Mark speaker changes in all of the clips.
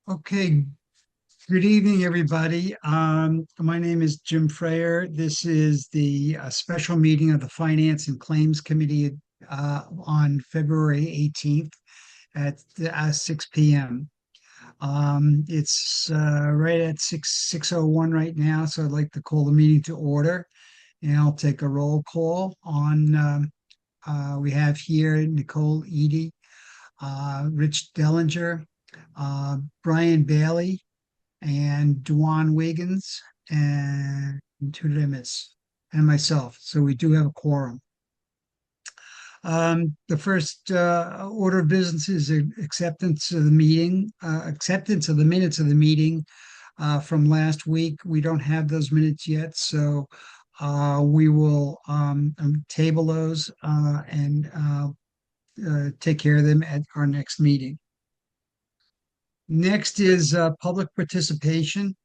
Speaker 1: Okay, good evening, everybody. My name is Jim Freyer. This is the special meeting of the Finance and Claims Committee on February 18th at 6 p.m. It's right at 6:01 right now, so I'd like to call the meeting to order, and I'll take a roll call on. We have here Nicole Eady, Rich Dellinger, Brian Bailey, and Dwan Wiggins, and who did I miss? And myself. So we do have a quorum. The first order of business is acceptance of the meeting, acceptance of the minutes of the meeting from last week. We don't have those minutes yet, so we will table those and take care of them at our next meeting. Next is public participation.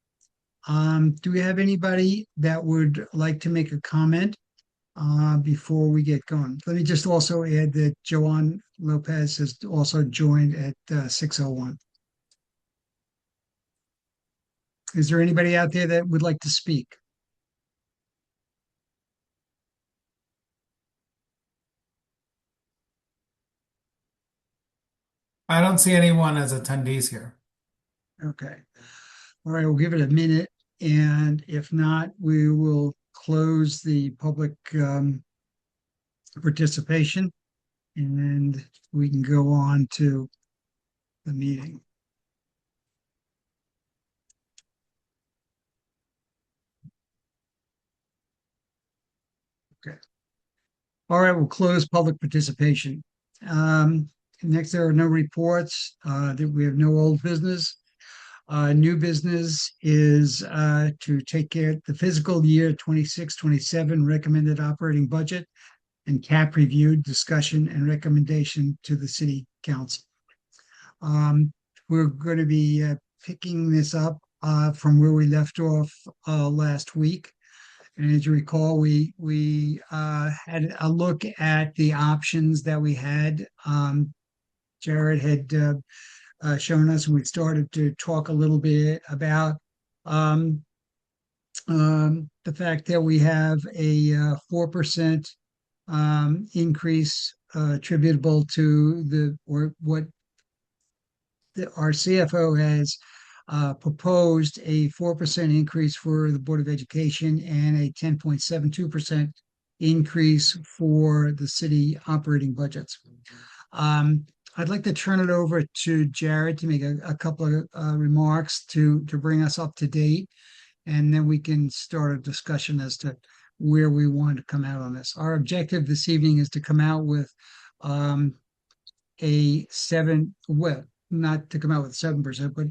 Speaker 1: Do we have anybody that would like to make a comment before we get going? Let me just also add that Joanne Lopez has also joined at 6:01. Is there anybody out there that would like to speak?
Speaker 2: I don't see anyone as attendees here.
Speaker 1: Okay. All right, we'll give it a minute. And if not, we will close the public participation and we can go on to the meeting. Okay. All right, we'll close public participation. Next, there are no reports. We have no old business. New business is to take care of the fiscal year 26-27 recommended operating budget and cap review, discussion, and recommendation to the city council. We're going to be picking this up from where we left off last week. And as you recall, we had a look at the options that we had. Jared had shown us, and we started to talk a little bit about um, the fact that we have a 4% increase attributable to our CFO has proposed a 4% increase for the Board of Education and a 10.72% increase for the city operating budgets. I'd like to turn it over to Jared to make a couple of remarks to bring us up to date, and then we can start a discussion as to where we want to come out on this. Our objective this evening is to come out with um, a seven, well, not to come out with 7%, but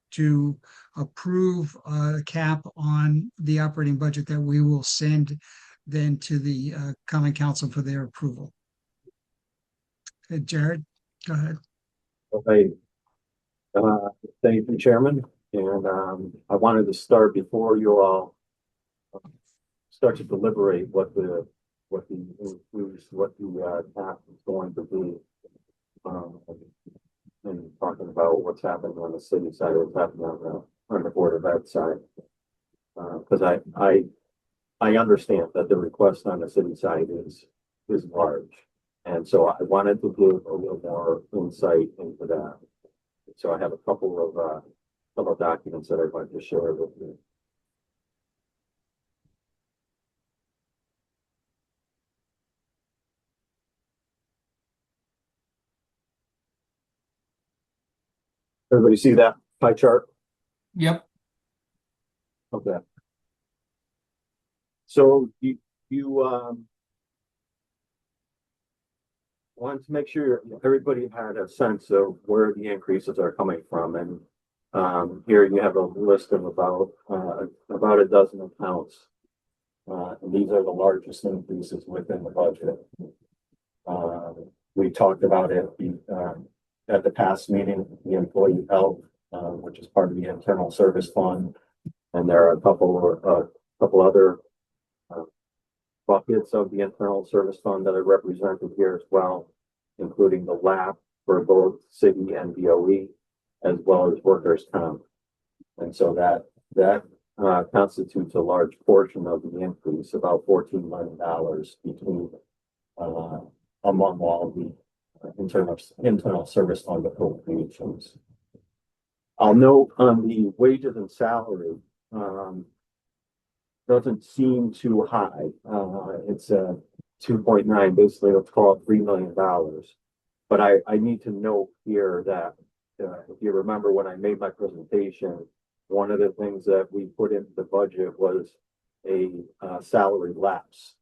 Speaker 1: to approve a cap on the operating budget that we will send then to the common council for their approval. Jared, go ahead.
Speaker 3: Okay. Uh, Thank you, Chairman. And I wanted to start before you all start to deliberate what the cap is going to be. And talking about what's happening on the city side, what's happening on the Board of Ed side. Because I understand that the request on the city side is large. And so I wanted to give a little more insight into that. So I have a couple of documents that I'd like to share with you. Everybody see that pie chart?
Speaker 2: Yep.
Speaker 3: Okay. So you wanted to make sure everybody had a sense of where the increases are coming from, and here you have a list of about a dozen accounts, and these are the largest increases within the budget. We talked about it at the past meeting, the employee health, which is part of the internal service fund, and there are a couple other buckets of the internal service fund that are represented here as well, including the LAP for both city and DOE, as well as workers' comp. And so that constitutes a large portion of the increase, about $14 million between among all the internal service fund appropriations. I'll note on the wages and salary, doesn't seem too high. It's a 2.9, basically let's call it $3 million. But I need to note here that if you remember when I made my presentation, one of the things that we put into the budget was a salary lapse.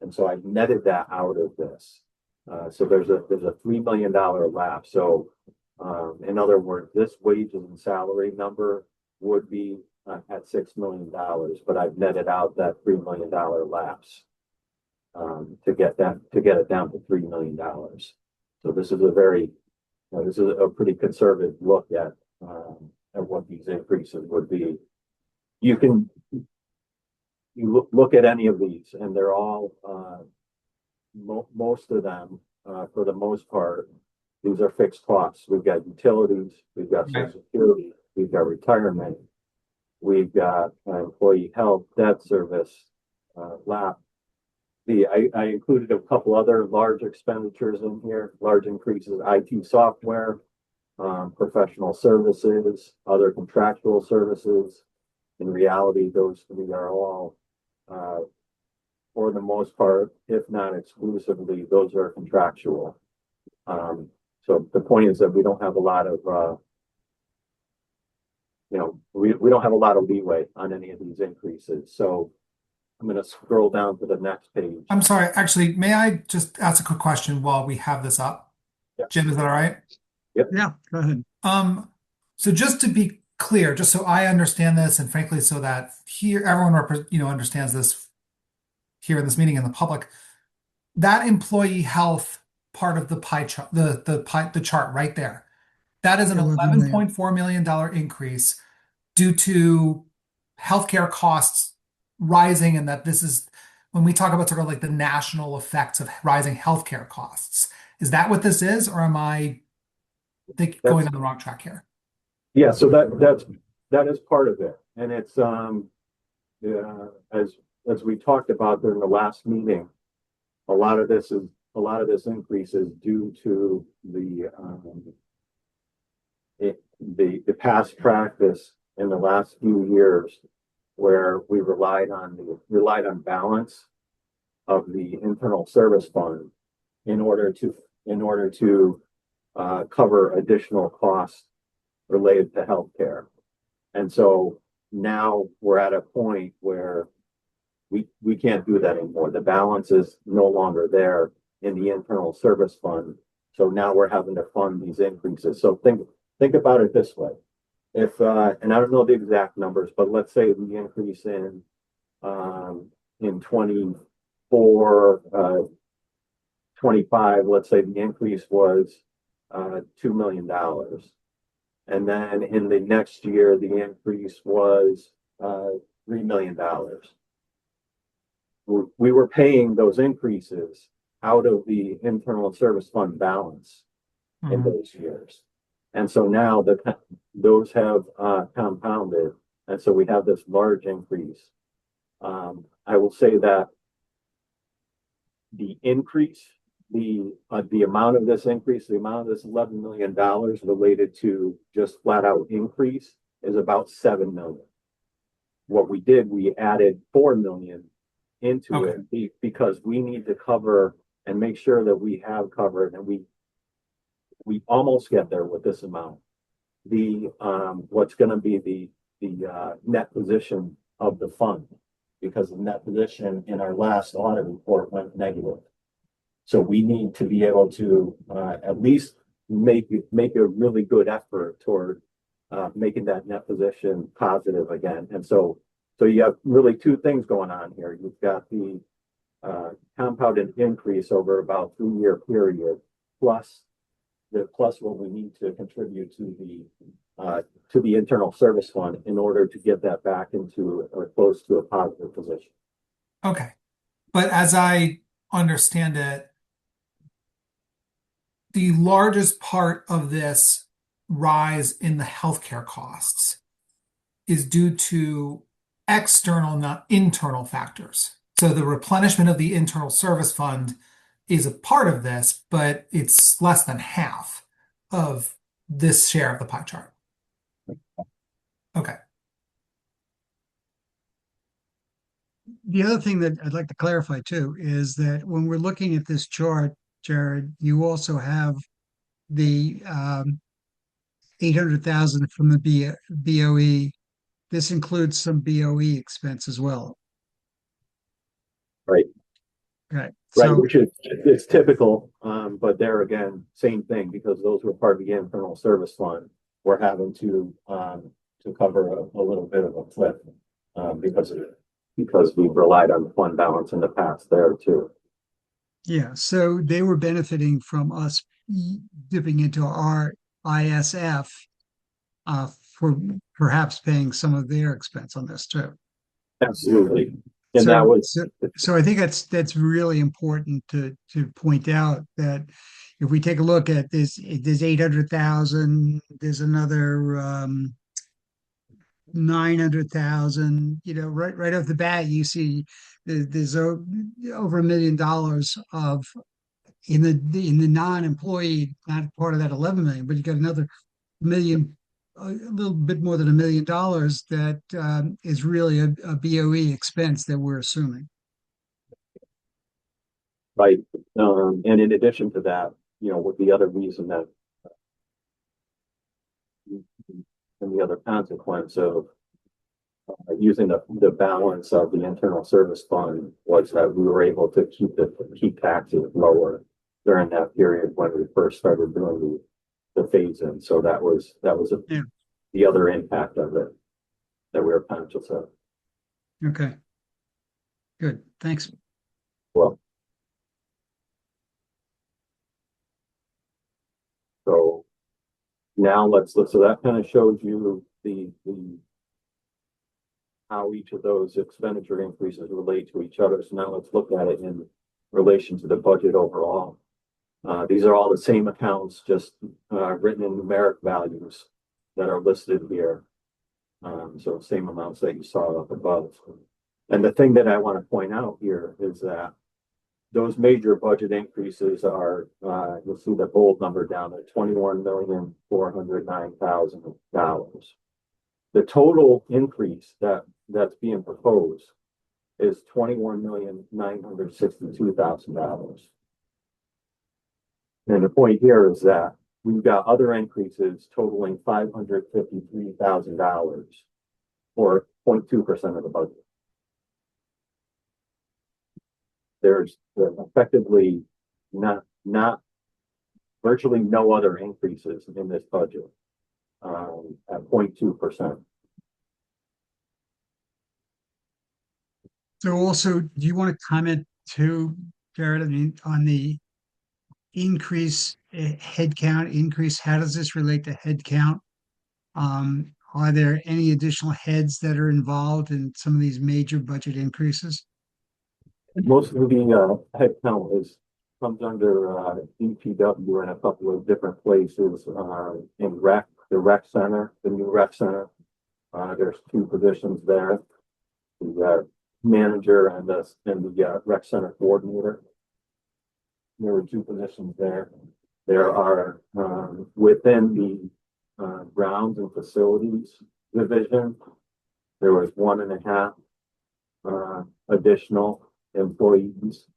Speaker 3: And so I netted that out of this. So there's a $3 million lapse. So in other words, this wages and salary number would be at $6 million, but I've netted out that $3 million lapse to get it down to $3 million. So this is this is a pretty conservative look at what these increases would be. You look at any of these, and they're all most of them, for the most part, these are fixed costs. We've got utilities, we've got Social Security, we've got retirement, we've got employee health, debt service, LAP. I included a couple other large expenditures in here, large increases, IT software, professional services, other contractual services. In reality, those three are all, for the most part, if not exclusively, those are contractual. So the point is that we don't have a lot of, we don't have a lot of leeway on any of these increases. So I'm going to scroll down to the next page.
Speaker 2: I'm sorry. Actually, may I just ask a quick question while we have this up?
Speaker 3: Yeah.
Speaker 2: Jim, is that all right?
Speaker 1: Yeah, go ahead.
Speaker 2: So just to be clear, just so I understand this, and frankly, so that here everyone understands this here in this meeting in the public, that employee health part of the pie chart, the chart right there, that is an $11.4 million increase due to healthcare costs rising, and that this is when we talk about sort of like the national effects of rising healthcare costs. Is that what this is, or am I going on the wrong track here?
Speaker 3: Yeah, so that is part of it, and it's as we talked about during the last meeting, a lot of this increase is due to the past practice in the last few years, where we relied on balance of the internal service fund in order to cover additional costs related to healthcare. And so now we're at a point where we can't do that anymore. The balance is no longer there in the internal service fund. So now we're having to fund these increases. So think about it this way. If and I don't know the exact numbers, but let's say the increase in 24, 25, let's say the increase was $2 million. And then in the next year, the increase was $3 million. We were paying those increases out of the internal service fund balance in those years. And so now those have compounded. And so we have this large increase. I will say that the increase, the amount of this increase, the amount of this $11 million related to just flat out increase is about $7 million. What we did, we added $4 million into it because we need to cover and make sure that we have covered, and we almost get there with this amount. What's going to be the net position of the fund, because the net position in our last audit report went negative. So we need to be able to at least make a really good effort toward making that net position positive again. And so you have really two things going on here. You've got the compounded increase over about 3-year period, plus what we need to contribute to the internal service fund in order to get that back into or close to a positive position.
Speaker 2: Okay. But as I understand it, the largest part of this rise in the healthcare costs is due to external, not internal factors. So the replenishment of the internal service fund is a part of this, but it's less than half of this share of the pie chart. Okay.
Speaker 1: The other thing that I'd like to clarify too is that when we're looking at this chart, Jared, you also have the 800,000 from the BOE. This includes some BOE expense as well.
Speaker 3: Right.
Speaker 1: Okay.
Speaker 3: Right,
Speaker 1: So,
Speaker 3: which is, it's typical, but there again, same thing, because those were part of the internal service fund. We're having to cover a little bit of a cliff, because we've relied on the fund balance in the past there too.
Speaker 1: yeah, so they were benefiting from us dipping into our ISF for perhaps paying some of their expense on this too.
Speaker 3: Absolutely. And that was,
Speaker 1: So I think that's really important to point out that if we take a look at this, there's 800,000, there's another 900,000, right off the bat, you see there's over $1 million of in the non-employee, not part of that 11 million, but you got another million, a little bit more than $1 million that is really a BOE expense that we're assuming.
Speaker 3: right. And in addition to that, with the other reason that and the other consequence of using the balance of the internal service fund was that we were able to keep taxes lower during that period when we first started doing the phase in. So that was
Speaker 1: Yeah.
Speaker 3: the other impact of it that we were conscious of.
Speaker 1: Okay. Good. Thanks.
Speaker 3: Well, so now so that kind of shows you the how each of those expenditure increases relate to each other. So now let's look at it in relation to the budget overall. These are all the same accounts, just written in numeric values that are listed here. So same amounts that you saw up above. And the thing that I want to point out here is that those major budget increases are, you'll see the bold number down at $21,409,000. The total increase that's being proposed is $21,962,000. And the point here is that we've got other increases totaling $553,000, or 0.2% of the budget. There's effectively not virtually no other increases in this budget at 0.2%.
Speaker 1: So also, do you want to comment too, Jared, I mean, on the increase, headcount increase? How does this relate to headcount? Are there any additional heads that are involved in some of these major budget increases?
Speaker 3: Most of the headcount comes under DPW in a couple of different places in the rec center, the new rec center. There's 2 positions there. The manager and the rec center coordinator. There were 2 positions there. There are within the grounds and facilities division, there was 1.5 additional employees,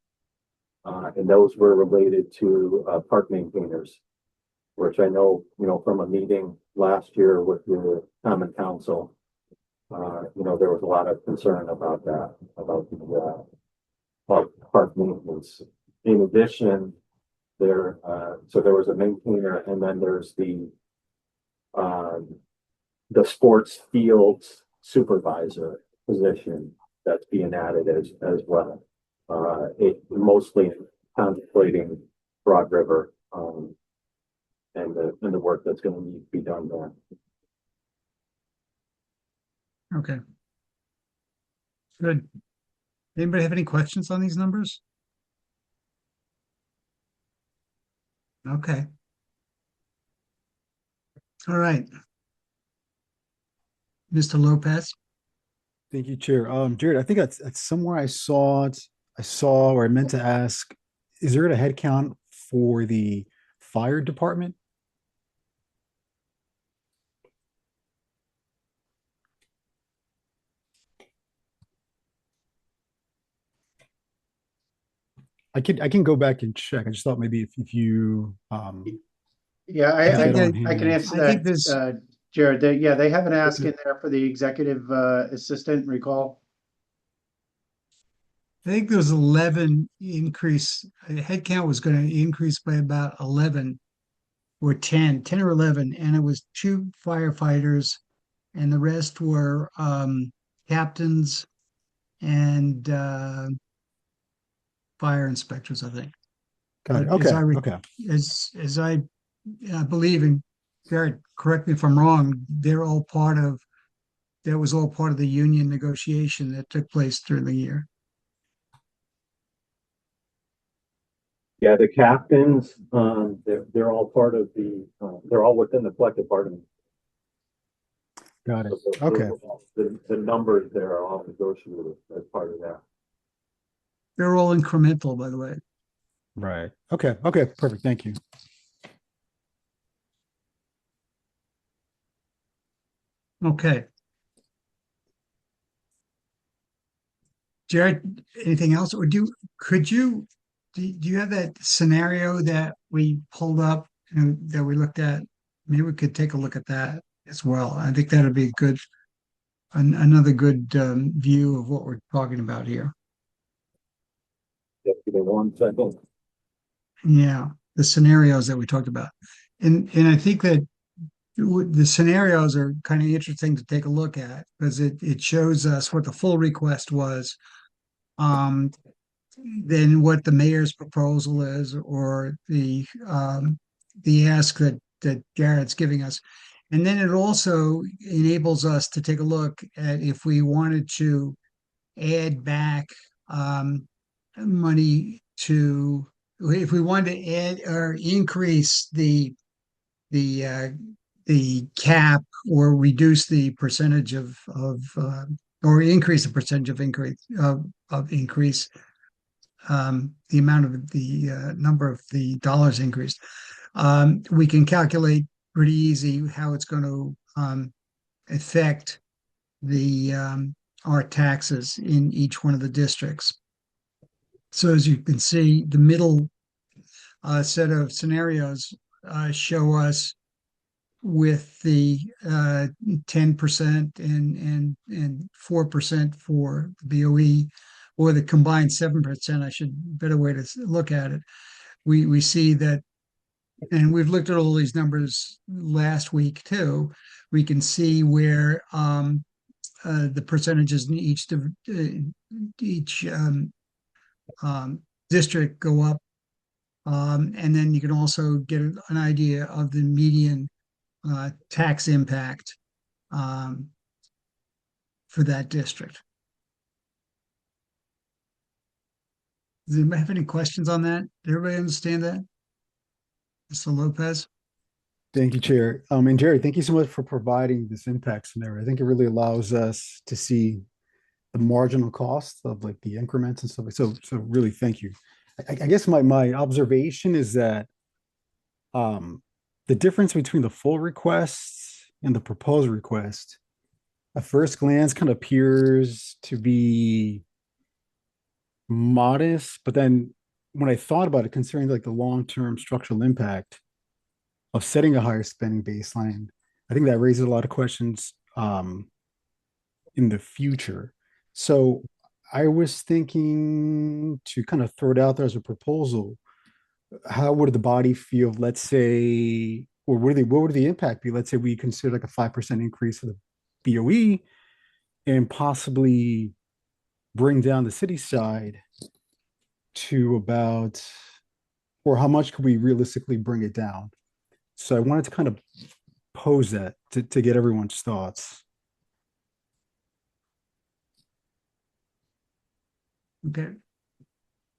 Speaker 3: and those were related to park maintainers, which I know, from a meeting last year with the Common Council, there was a lot of concern about that, about the park maintenance. In addition, so there was a maintainer, and then there's the sports fields supervisor position that's being added as well. It mostly contemplating Broad River and the work that's going to need to be done there.
Speaker 1: Okay. Good. Anybody have any questions on these numbers? Okay. All right. Mr. Lopez.
Speaker 4: Thank you, Chair. Jared, I think that's somewhere I saw it. I saw or I meant to ask, is there a head count for the fire department? I can go back and check. I just thought maybe if you
Speaker 5: Yeah,
Speaker 1: I
Speaker 4: have
Speaker 1: think
Speaker 4: that on
Speaker 1: that-
Speaker 5: I can
Speaker 4: hand.
Speaker 5: answer
Speaker 1: I think
Speaker 5: that,
Speaker 1: this,
Speaker 5: Jared. Yeah, they have an ask in there for the executive assistant, recall?
Speaker 1: I think there was 11 increase, headcount was going to increase by about 11 or 10 or 11, and it was 2 firefighters, and the rest were captains and fire inspectors, I think.
Speaker 4: Got it.
Speaker 1: But as
Speaker 4: Okay.
Speaker 1: I re-
Speaker 4: Okay.
Speaker 1: as I believe, and Jared, correct me if I'm wrong, that was all part of the union negotiation that took place during the year.
Speaker 3: Yeah, the captains, they're all part of they're all within the collective bargaining.
Speaker 4: Got it.
Speaker 3: So
Speaker 4: Okay.
Speaker 3: The numbers there are all negotiated as part of that.
Speaker 1: They're all incremental, by the way.
Speaker 4: Right. Okay. Okay. Perfect. Thank you.
Speaker 1: Okay. Jared, anything else? Or do you have that scenario that we pulled up and that we looked at? Maybe we could take a look at that as well. I think that'd be another good view of what we're talking about here.
Speaker 3: Just give me 1 second.
Speaker 1: Yeah, the scenarios that we talked about. And I think that the scenarios are kind of interesting to take a look at because it shows us what the full request was, then what the mayor's proposal is, or the ask that Garrett's giving us. And then it also enables us to take a look at if we wanted to add back money if we wanted to add or increase the cap or reduce the percentage or increase the percentage of increase, the amount of the number of the dollars increased. We can calculate pretty easy how it's going to affect our taxes in each one of the districts. So as you can see, the middle set of scenarios show us with the 10% and 4% for the BOE, or the combined 7%, I should better way to look at it. We see that, and we've looked at all these numbers last week too. We can see where the percentages in each district go up, and then you can also get an idea of the median tax impact for that district. Does anybody have any questions on that? Does everybody understand that? Mr. Lopez?
Speaker 4: Thank you, Chair. And Jerry, thank you so much for providing this impact scenario. I think it really allows us to see the marginal cost of like the increments and stuff. So really, thank you. I guess my observation is that the difference between the full requests and the proposed request, at first glance, kind of appears to be modest, but then when I thought about it, considering like the long-term structural impact of setting a higher spending baseline, I think that raises a lot of questions in the future. So I was thinking to kind of throw it out there as a proposal. How would the body feel, let's say, or what would the impact be? Let's say we consider like a 5% increase for the BOE and possibly bring down the city side to about, or how much could we realistically bring it down? So I wanted to kind of pose that to get everyone's thoughts.
Speaker 1: Okay.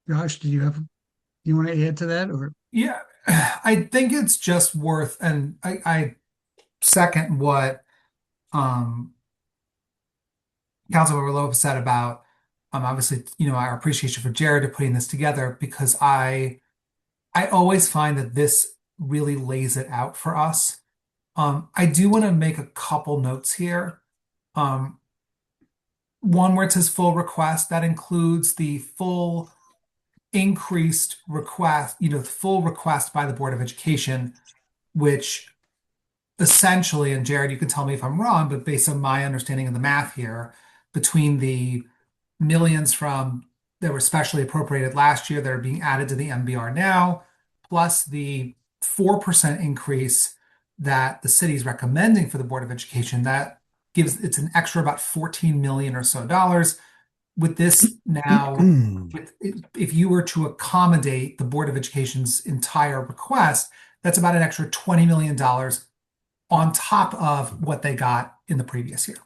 Speaker 1: Josh, you want to add to that, or?
Speaker 2: Yeah, I think it's just worth, and I second what Councilmember Lopez said about obviously, our appreciation for Jared putting this together, because I always find that this really lays it out for us. I do want to make a couple notes here. One where it says full request, that includes the full increased request, the full request by the Board of Education, which essentially, and Jared, you can tell me if I'm wrong, but based on my understanding of the math here, between the millions from that were specially appropriated last year that are being added to the MBR now, plus the 4% increase that the city is recommending for the Board of Education, that gives it's an extra about 14 million or so dollars. With this now, if you were to accommodate the Board of Education's entire request, that's about an extra $20 million on top of what they got in the previous year.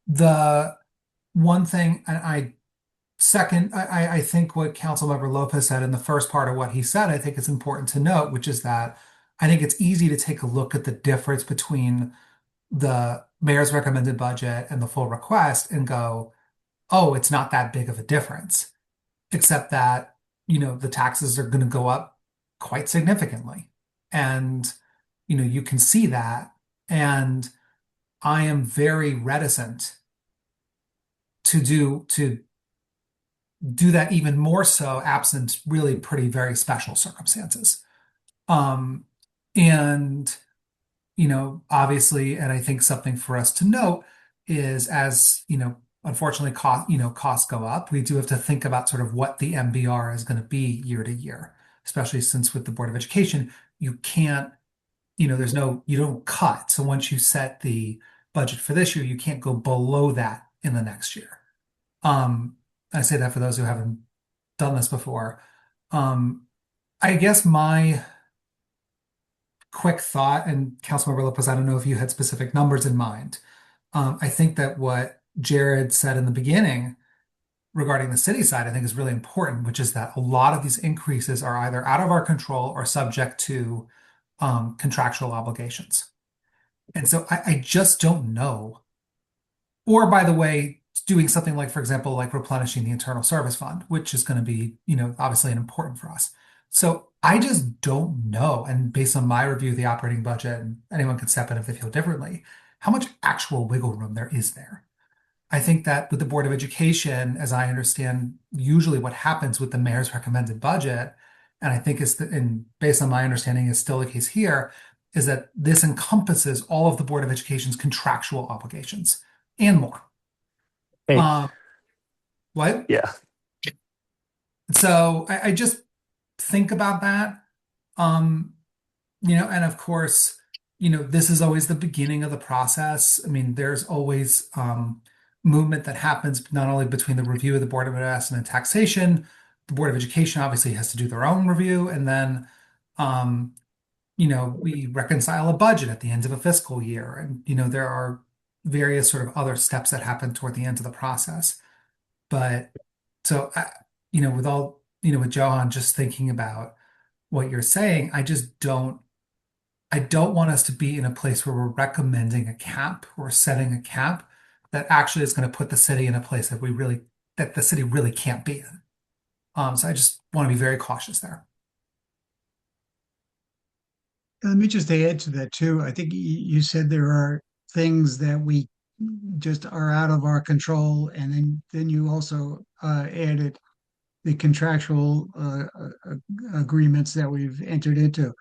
Speaker 2: The one thing, and I think what Councilmember Lopez said in the first part of what he said, I think it's important to note, which is that I think it's easy to take a look at the difference between the mayor's recommended budget and the full request and go, oh, it's not that big of a difference, except that, the taxes are going to go up quite significantly. And, you can see that. And I am very reticent to do that even more so absent really pretty very special circumstances. And, obviously, and I think something for us to note is as, unfortunately costs go up, we do have to think about sort of what the MBR is going to be year to year, especially since with the Board of Education, you can't, you don't cut. So once you set the budget for this year, you can't go below that in the next year. I say that for those who haven't done this before. I guess my quick thought, and Councilmember Lopez, I don't know if you had specific numbers in mind. I think that what Jared said in the beginning regarding the city side, I think is really important, which is that a lot of these increases are either out of our control or subject to contractual obligations. And so I just don't know. Or by the way, doing something like, for example, like replenishing the internal service fund, which is going to be, obviously important for us. So I just don't know. And based on my review of the operating budget, and anyone can step in if they feel differently, how much actual wiggle room there is there. I think that with the Board of Education, as I understand, usually what happens with the mayor's recommended budget, and I think and based on my understanding is still the case here, is that this encompasses all of the Board of Education's contractual obligations and more.
Speaker 6: Hey.
Speaker 2: What?
Speaker 6: Yeah.
Speaker 2: So I just think about that. And of course, this is always the beginning of the process. I mean, there's always movement that happens not only between the review of the Board of Assessment and Taxation. The Board of Education obviously has to do their own review, and then we reconcile a budget at the end of a fiscal year, and there are various sort of other steps that happen toward the end of the process. But so with all with Johan, just thinking about what you're saying, I don't want us to be in a place where we're recommending a cap or setting a cap that actually is going to put the city in a place that the city really can't be in. So I just want to be very cautious there.
Speaker 1: Let me just add to that too. I think you said there are things that we just are out of our control, and then you also added the contractual agreements that we've entered into.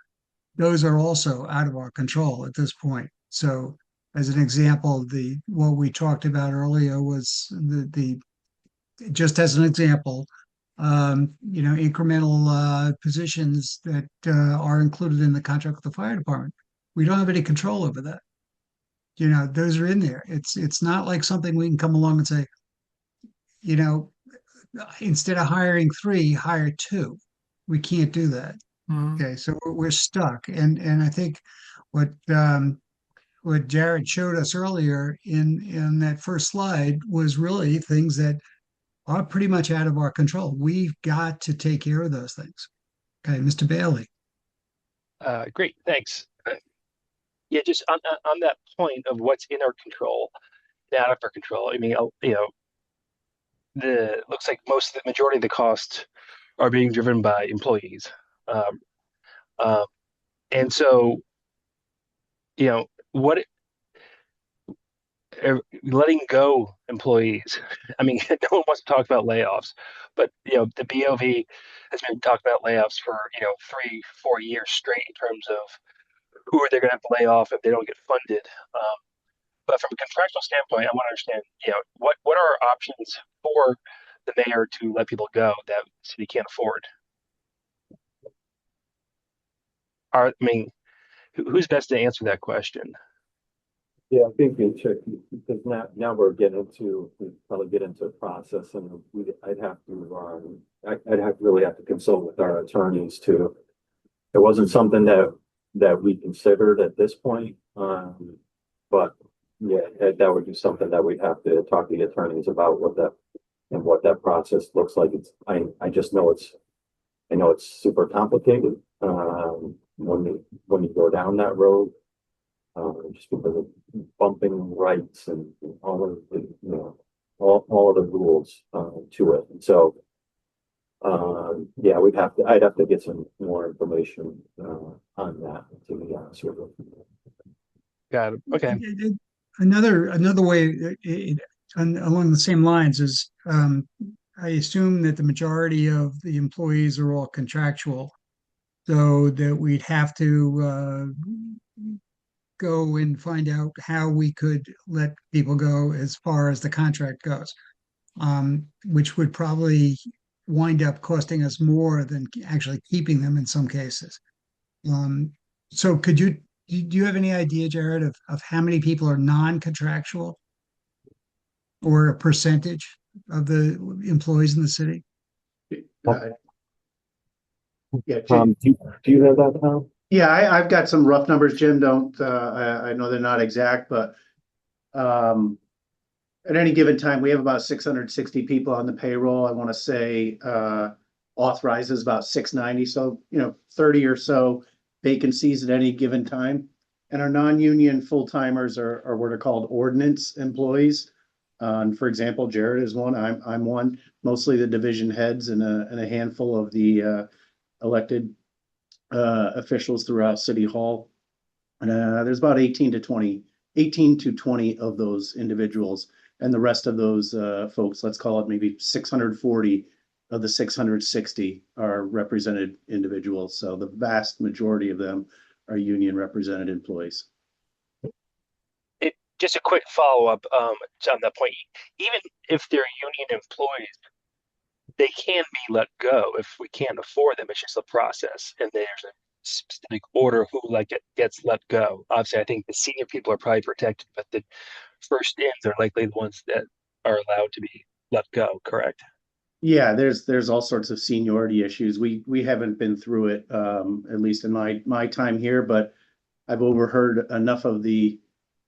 Speaker 1: Those are also out of our control at this point. So, as an example, what we talked about earlier was the just as an example, incremental positions that are included in the contract with the fire department. We don't have any control over that. Those are in there. It's not like something we can come along and say, instead of hiring 3, hire 2. We can't do that. Okay, so we're stuck, and I think what Jared showed us earlier in that first slide was really things that are pretty much out of our control. We've got to take care of those things. Okay, Mr. Bailey.
Speaker 6: Great, thanks. Yeah, just on that point of what's in our control, and out of our control. I mean, you know, the looks like most of the majority of the costs are being driven by employees. Um, um, and so, you know, what letting go employees. I mean, no one wants to talk about layoffs, but you know, the BOV has been talking about layoffs for, you know, 3, 4 years straight in terms of who are they going to have to lay off if they don't get funded. Um, but from a contractual standpoint, I want to understand, you know, what are our options for the mayor to let people go that the city can't afford? I mean, who's best to answer that question?
Speaker 3: Yeah, I think it should, because now we probably get into a process and I'd have really have to consult with our attorneys too. It wasn't something that we considered at this point. But yeah, that would be something that we'd have to talk to the attorneys about what that process looks like. I just know I know it's super complicated, when you go down that road. Just because of bumping rights and all of the, you know, all of the rules, to it. And so, yeah, I'd have to get some more information, on that, to be honest with you.
Speaker 6: Got it. Okay.
Speaker 1: Another way along the same lines is I assume that the majority of the employees are all contractual, so that we'd have to go and find out how we could let people go as far as the contract goes, which would probably wind up costing us more than actually keeping them in some cases. Um, so do you have any idea, Jared, of how many people are non-contractual or a percentage of the employees in the city?
Speaker 5: Uh, Yeah,
Speaker 3: Do you have that, Tom?
Speaker 5: yeah, I've got some rough numbers, Jim. Don't, I know they're not exact, but um, at any given time, we have about 660 people on the payroll. I want to say authorizes about 690. So, you know, 30 or so vacancies at any given time. And our non-union full-timers are what are called ordinance employees. And for example, Jared is one. I'm one. Mostly the division heads and a handful of the elected officials throughout City Hall. And there's about 18 to 20 of those individuals. And the rest of those folks, let's call it maybe 640 of the 660 are represented individuals. So the vast majority of them are union represented employees.
Speaker 6: Just a quick follow up on that point. Even if they're union employees, they can be let go if we can't afford them. It's just a process, and there's a specific order who gets let go. Obviously, I think the senior people are probably protected, but the first ins are likely the ones that are allowed to be let go. Correct?
Speaker 5: Yeah, there's all sorts of seniority issues. We haven't been through it, at least in my time here, but I've overheard enough of the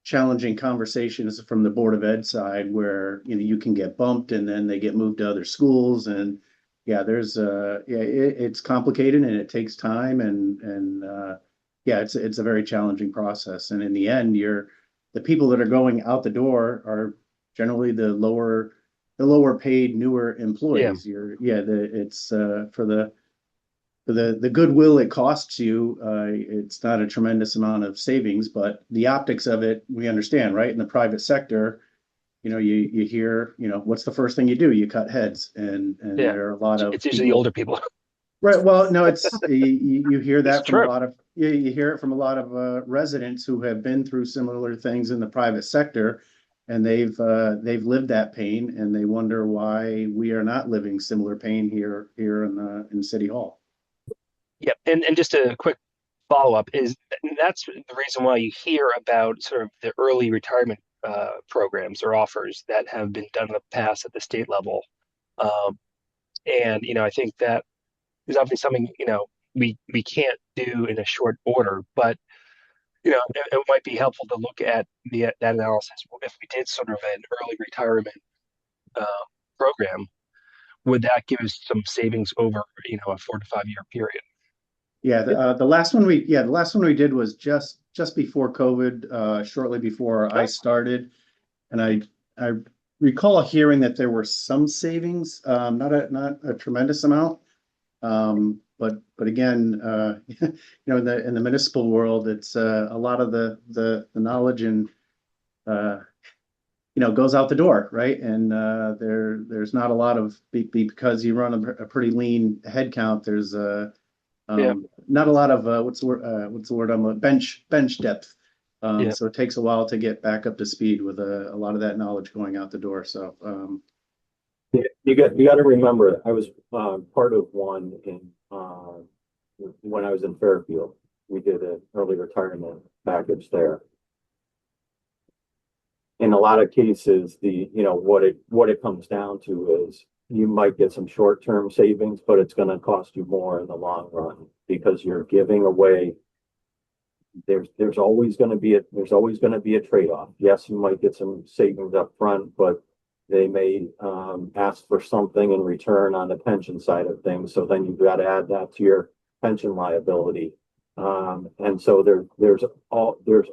Speaker 5: challenging conversations from the Board of Ed side where, you know, you can get bumped and then they get moved to other schools. And yeah, it's complicated and it takes time and yeah, it's a very challenging process. And in the end, the people that are going out the door are generally the lower paid newer
Speaker 6: Yeah.
Speaker 5: employees. It's for the goodwill it costs you, it's not a tremendous amount of savings, but the optics of it, we understand, right? In the private sector, you know, you hear, you know, what's the first thing you do? You cut heads, and
Speaker 6: Yeah.
Speaker 5: there are a lot of
Speaker 6: It's usually
Speaker 5: people.
Speaker 6: older people.
Speaker 5: Right. Well, no, it's you hear
Speaker 6: It's
Speaker 5: that from a
Speaker 6: true.
Speaker 5: lot of you hear it from a lot of residents who have been through similar things in the private sector, and they've lived that pain, and they wonder why we are not living similar pain here in City Hall.
Speaker 6: Yep. And just a quick follow up is that's the reason why you hear about sort of the early retirement programs or offers that have been done in the past at the state level. Um, and you know, I think that is obviously something, you know, we can't do in a short order, but you know, it might be helpful to look at that analysis. If we did sort of an early retirement uh, program, would that give us some savings over, you know, a 4 to 5 year period?
Speaker 5: Yeah, the last one we did was just before COVID, shortly before I started. And I recall hearing that there were some savings, not a tremendous amount. But again, you know, in the municipal world, it's a lot of the knowledge and you know, goes out the door, right? And there's not a lot of because you run a pretty lean head count. There's
Speaker 6: Yeah.
Speaker 5: not a lot of what's the word? Bench depth.
Speaker 6: Yeah.
Speaker 5: So it takes a while to get back up to speed with a lot of that knowledge going out the door. So
Speaker 3: You got to remember, I was part of one in when I was in Fairfield. We did an early retirement package there. In a lot of cases, what it comes down to is you might get some short-term savings, but it's going to cost you more in the long run because you're giving away. There's always going to be a trade-off. Yes, you might get some savings up front, but they may ask for something in return on the pension side of things. So then you've got to add that to your pension liability. And so there's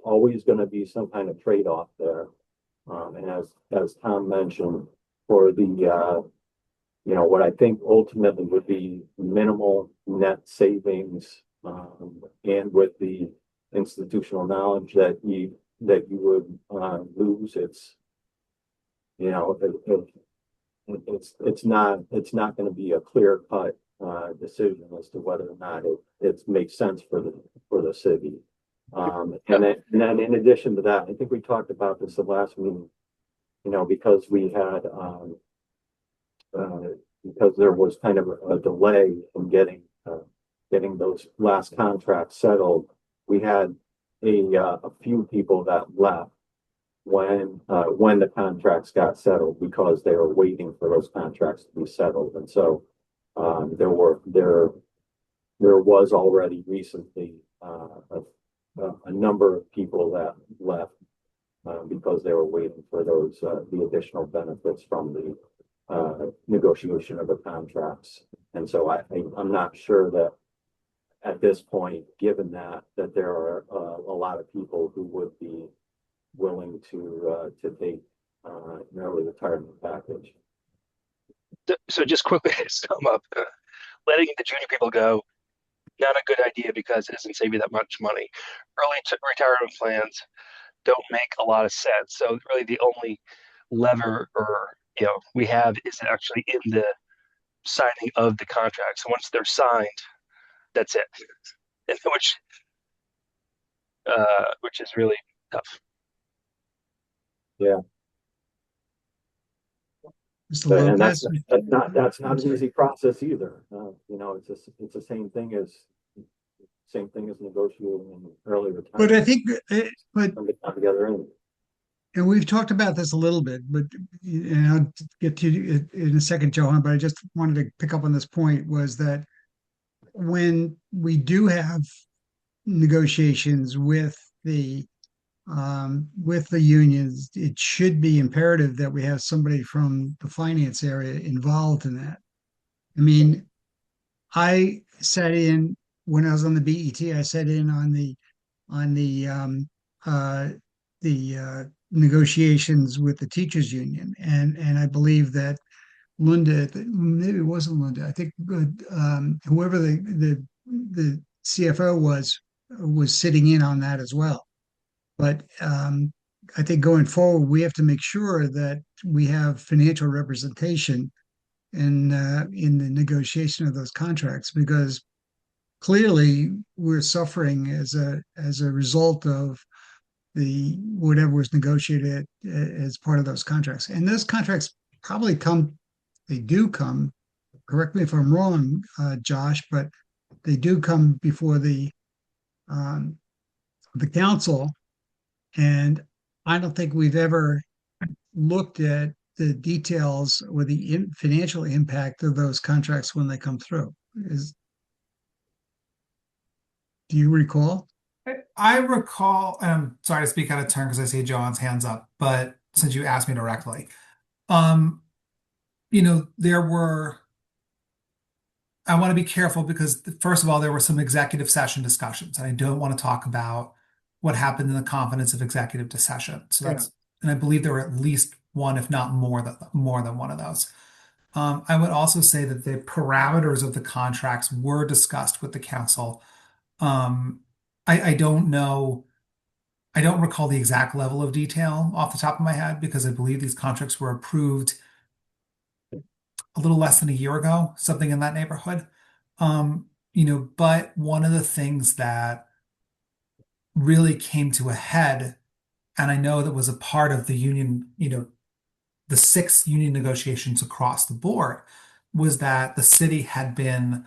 Speaker 3: always going to be some kind of trade-off there. And as Tom mentioned, for the what I think ultimately would be minimal net savings, and with the institutional knowledge that you would lose, it's not going to be a clear cut decision as to whether or not it makes sense for the city. And then in addition to that, I think we talked about this the last meeting, because we had because there was kind of a delay in getting those last contracts settled. We had a few people that left when the contracts got settled because they were waiting for those contracts to be settled. And so there was already recently a number of people that left because they were waiting for those the additional benefits from the negotiation of the contracts. And so I'm not sure that at this point, given that there are a lot of people who would be willing to take an early retirement package.
Speaker 6: So just quickly to sum up, letting the junior people go, not a good idea because it doesn't save you that much money. Early retirement plans don't make a lot of sense. So really the only lever we have is actually in the signing of the contract. So once they're signed, that's it. And which is really tough.
Speaker 3: Yeah.
Speaker 1: Mr.
Speaker 3: And
Speaker 1: Lopez,
Speaker 3: that's not an easy process either. It's the same thing as negotiating an early retirement.
Speaker 1: but I think, but
Speaker 3: on the other end.
Speaker 1: and we've talked about this a little bit, and I'll get to you in a second, Johan, but I just wanted to pick up on this point was that when we do have negotiations with the unions, it should be imperative that we have somebody from the finance area involved in that. I mean, I sat in when I was on the BET. I sat in on the negotiations with the teachers union, and I believe that Lunda, maybe it wasn't Lunda. I think whoever the CFO was sitting in on that as well. But I think going forward, we have to make sure that we have financial representation in the negotiation of those contracts, because clearly we're suffering as a result of the whatever was negotiated as part of those contracts. And those contracts probably they do come, correct me if I'm wrong, Josh, but they do come before the council. And I don't think we've ever looked at the details or the financial impact of those contracts when they come through. Do you recall?
Speaker 2: I recall, and I'm sorry to speak out of turn because I see John's hands up, but since you asked me directly, there were I want to be careful because first of all, there were some executive session discussions, and I don't want to talk about what happened in the confidence of executive session. So
Speaker 1: Yeah.
Speaker 2: that's, and I believe there were at least one, if not more than one of those. I would also say that the parameters of the contracts were discussed with the council. I don't know. I don't recall the exact level of detail off the top of my head because I believe these contracts were approved a little less than a year ago, something in that neighborhood. But one of the things that really came to a head, and I know that was a part of the union, the 6 union negotiations across the board, was that the city had been,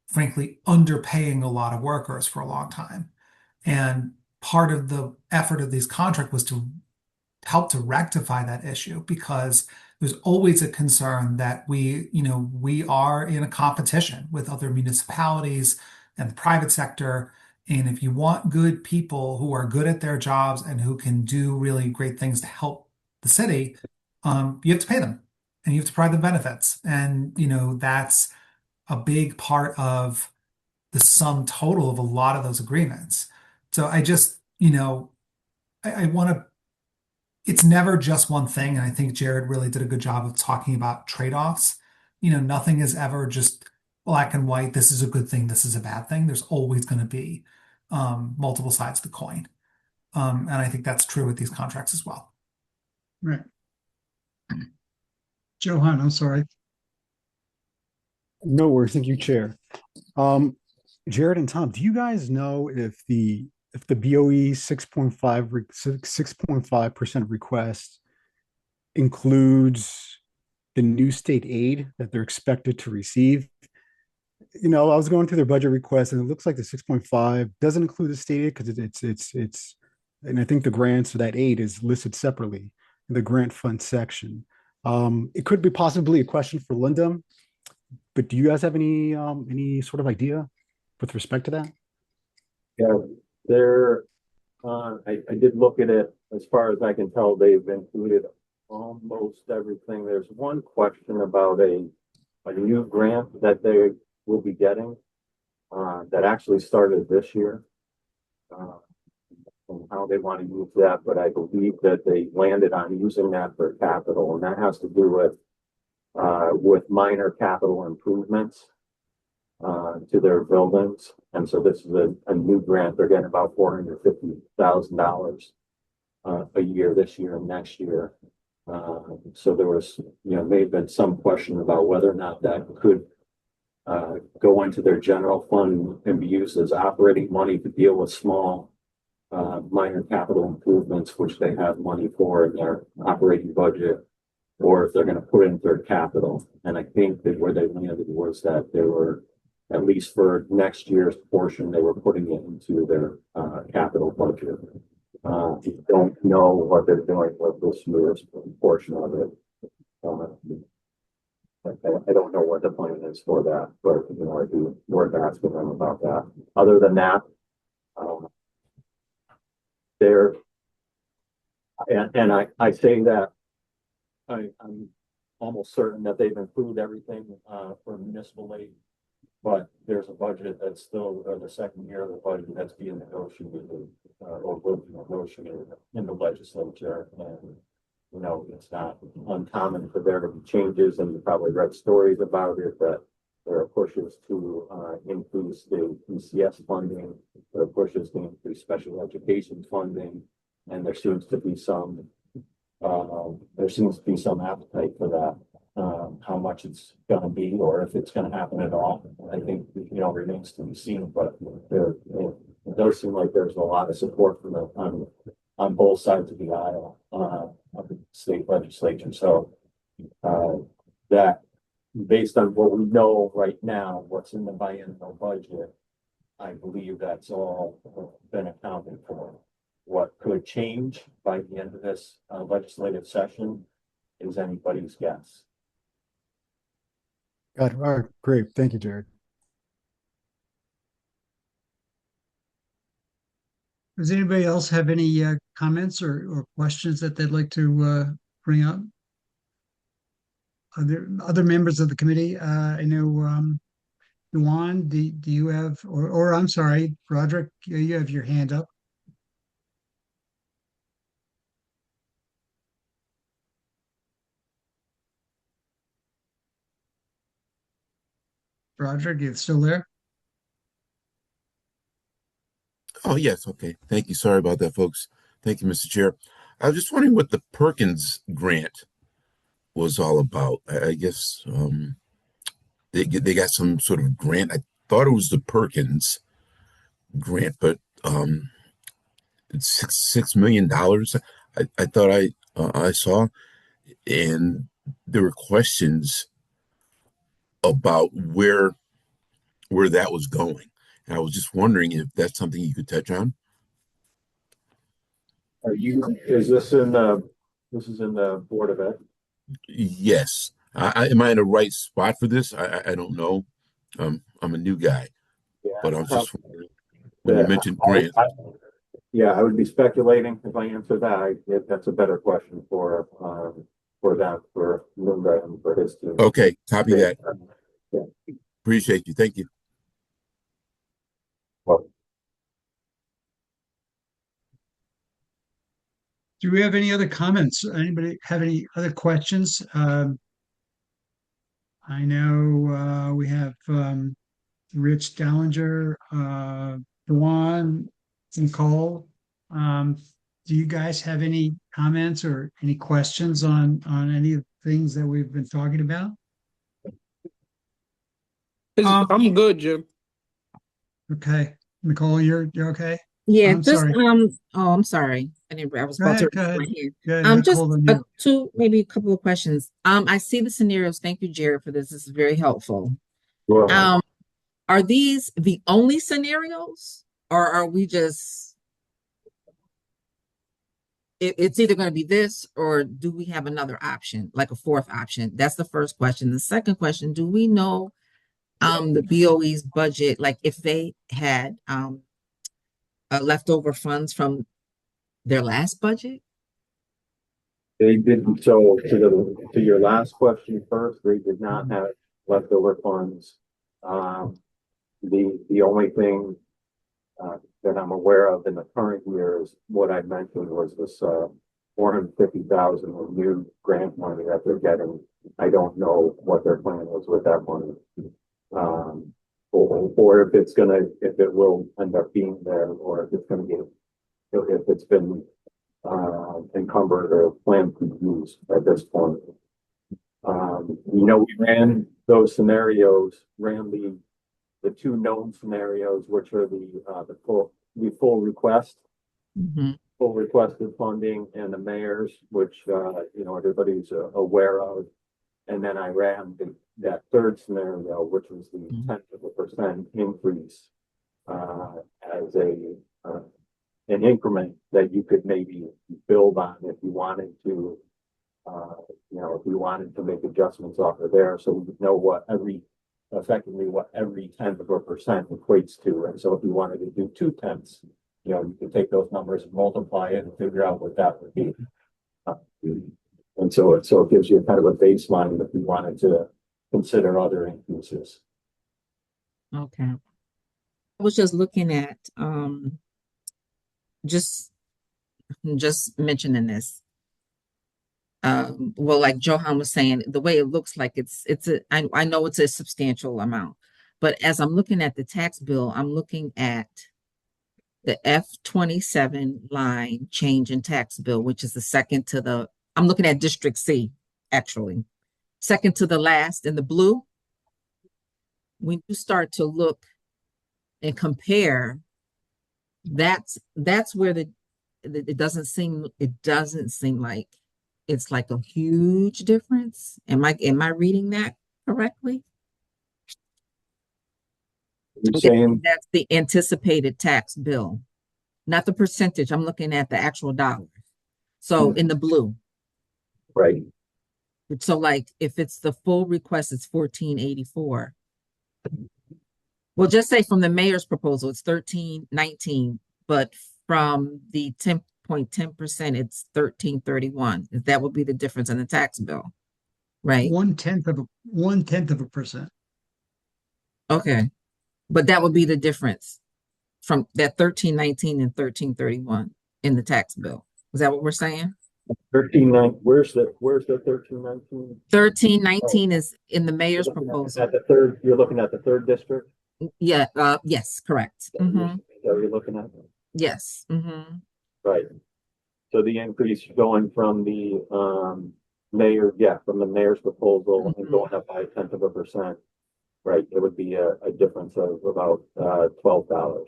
Speaker 2: frankly, underpaying a lot of workers for a long time. And part of the effort of these contracts was to help to rectify that issue because there's always a concern that we are in a competition with other municipalities and the private sector. And if you want good people who are good at their jobs and who can do really great things to help the city, you have to pay them and you have to provide them benefits. And, that's a big part of the sum total of a lot of those agreements. So I just, I want to, it's never just one thing. And I think Jared really did a good job of talking about trade-offs. Nothing is ever just black and white. This is a good thing. This is a bad thing. There's always going to be multiple sides of the coin. And I think that's true with these contracts as well.
Speaker 1: Right. Johan, I'm sorry.
Speaker 4: No worries. Thank you, Chair. Jared and Tom, do you guys know if the BOE 6.5% request includes the new state aid that they're expected to receive? I was going through their budget request and it looks like the 6.5 doesn't include the state aid because it's and I think the grants for that aid is listed separately in the grant fund section. It could be possibly a question for Linda, but do you guys have any sort of idea with respect to that?
Speaker 3: Yeah, I did look at it. As far as I can tell, they've included almost everything. There's one question about a new grant that they will be getting, that actually started this year. And how they want to use that, but I believe that they landed on using that for capital, and that has to do with minor capital improvements to their buildings. And so this is a new grant. They're getting about $450,000 a year this year and next year. So there was, may have been some question about whether or not that could go into their general fund and be used as operating money to deal with small minor capital improvements, which they have money for in their operating budget, or if they're going to put in their capital. And I think that where they landed was that they were, at least for next year's portion, they were putting it into their capital budget. Don't know what they're doing with this year's portion of it. I don't know what the plan is for that, but I'd be worth asking them about that. Other than that, there, and I say that I'm almost certain that they've included everything for municipal aid, but there's a budget that's still the second year of the budget that's being negotiated or will be negotiated in the legislature. And it's not uncommon for there to be changes, and you probably read stories about it, that there are pushes to increase the PCS funding, there are pushes to increase special education funding, and there seems to be some appetite for that. How much it's going to be, or if it's going to happen at all, I think remains to be seen. But it does seem like there's a lot of support for them on both sides of the aisle of the state legislature. So that, based on what we know right now, what's in the biennial budget, I believe that's all been accounted for. What could change by the end of this legislative session is anybody's guess.
Speaker 4: Got it. All right, great. Thank you, Jared.
Speaker 1: Does anybody else have any comments or questions that they'd like to bring up? Are there other members of the committee? I know Juan, do you have, or I'm sorry, Roderick, you have your hand up. Roderick, you still there?
Speaker 7: Oh, yes. Okay. Thank you. Sorry about that, folks. Thank you, Mr. Chair. I was just wondering what the Perkins grant was all about. I guess they got some sort of grant. I thought it was the Perkins grant, but it's $6 million. I thought I saw, and there were questions about where that was going, and I was just wondering if that's something you could touch on.
Speaker 3: Is this this is in the Board of Ed?
Speaker 7: Yes. Am I in the right spot for this? I don't know. I'm a new guy,
Speaker 3: Yeah.
Speaker 7: but I was just wondering when you
Speaker 3: Yeah,
Speaker 7: mentioned grant.
Speaker 3: Yeah, I would be speculating if I answer that. That's a better question for them, for Linda and for his team.
Speaker 7: Okay, copy that.
Speaker 3: Yeah.
Speaker 7: Appreciate you. Thank you.
Speaker 3: Well,
Speaker 1: Do we have any other comments? Anybody have any other questions? I know we have Rich Dallinger, Dewan, Nicole. Do you guys have any comments or any questions on any of the things that we've been talking about?
Speaker 8: I'm good, Jim.
Speaker 1: Okay, Nicole, you're okay?
Speaker 9: Yeah,
Speaker 1: I'm
Speaker 9: just
Speaker 1: sorry.
Speaker 9: oh, I'm sorry. I was
Speaker 1: Go
Speaker 9: about to
Speaker 1: ahead, go
Speaker 9: raise
Speaker 1: ahead.
Speaker 9: my hand.
Speaker 1: Go ahead,
Speaker 9: Just
Speaker 1: Nicole, then you.
Speaker 9: maybe a couple of questions. I see the scenarios. Thank you, Jared, for this. This is very helpful.
Speaker 3: sure.
Speaker 9: Are these the only scenarios, or are we just it's either going to be this, or do we have another option, like a fourth option? That's the first question. The second question, do we know the BOE's budget, like if they had leftover funds from their last budget?
Speaker 3: They didn't, so to your last question first, they did not have leftover funds. The only thing that I'm aware of in the current year is what I mentioned was this 450,000 of new grant money that they're getting. I don't know what their plan is with that money. Or if it will end up being there, or if it's gonna be, if it's been encumbered or planned to be used at this point. We ran those scenarios, ran the two known scenarios, which are the full request, full requested funding, and the mayor's, which everybody's aware of. And then I ran that third scenario, which was the 10% increase as an increment that you could maybe build on if you wanted to, if you wanted to make adjustments off of there, so we would know effectively what every 1/10% equates to. And so if you wanted to do 2/10, you could take those numbers and multiply it and figure out what that would be. And so it gives you kind of a baseline if you wanted to consider other increases.
Speaker 9: Okay. I was just looking at just mentioning this. Well, like Johan was saying, the way it looks like I know it's a substantial amount, but as I'm looking at the tax bill, I'm looking at the F-27 line change in tax bill, which is the second to I'm looking at District C, actually. Second to the last in the blue. When you start to look and compare, that's where it doesn't seem like it's like a huge difference. Am I reading that correctly?
Speaker 3: You're saying
Speaker 9: That's the anticipated tax bill, not the percentage. I'm looking at the actual dollars. So in the blue.
Speaker 3: right.
Speaker 9: So like if it's the full request, it's 1484. Well, just say from the mayor's proposal, it's 1319, but from the 10.10%, it's 1331. That would be the difference in the tax bill, right?
Speaker 1: 1/10 of a percent.
Speaker 9: Okay. But that would be the difference from that 1319 and 1331 in the tax bill. Is that what we're saying?
Speaker 3: 13.9, where's the 13.19?
Speaker 9: 1319 is in the mayor's
Speaker 3: At
Speaker 9: proposal.
Speaker 3: the third, you're looking at the third district?
Speaker 9: Yeah, yes, correct.
Speaker 3: Is that what you're looking at?
Speaker 9: Yes.
Speaker 3: Right. So the increase going from the from the mayor's proposal and going up by 0.1%. Right, it would be a difference of about $12.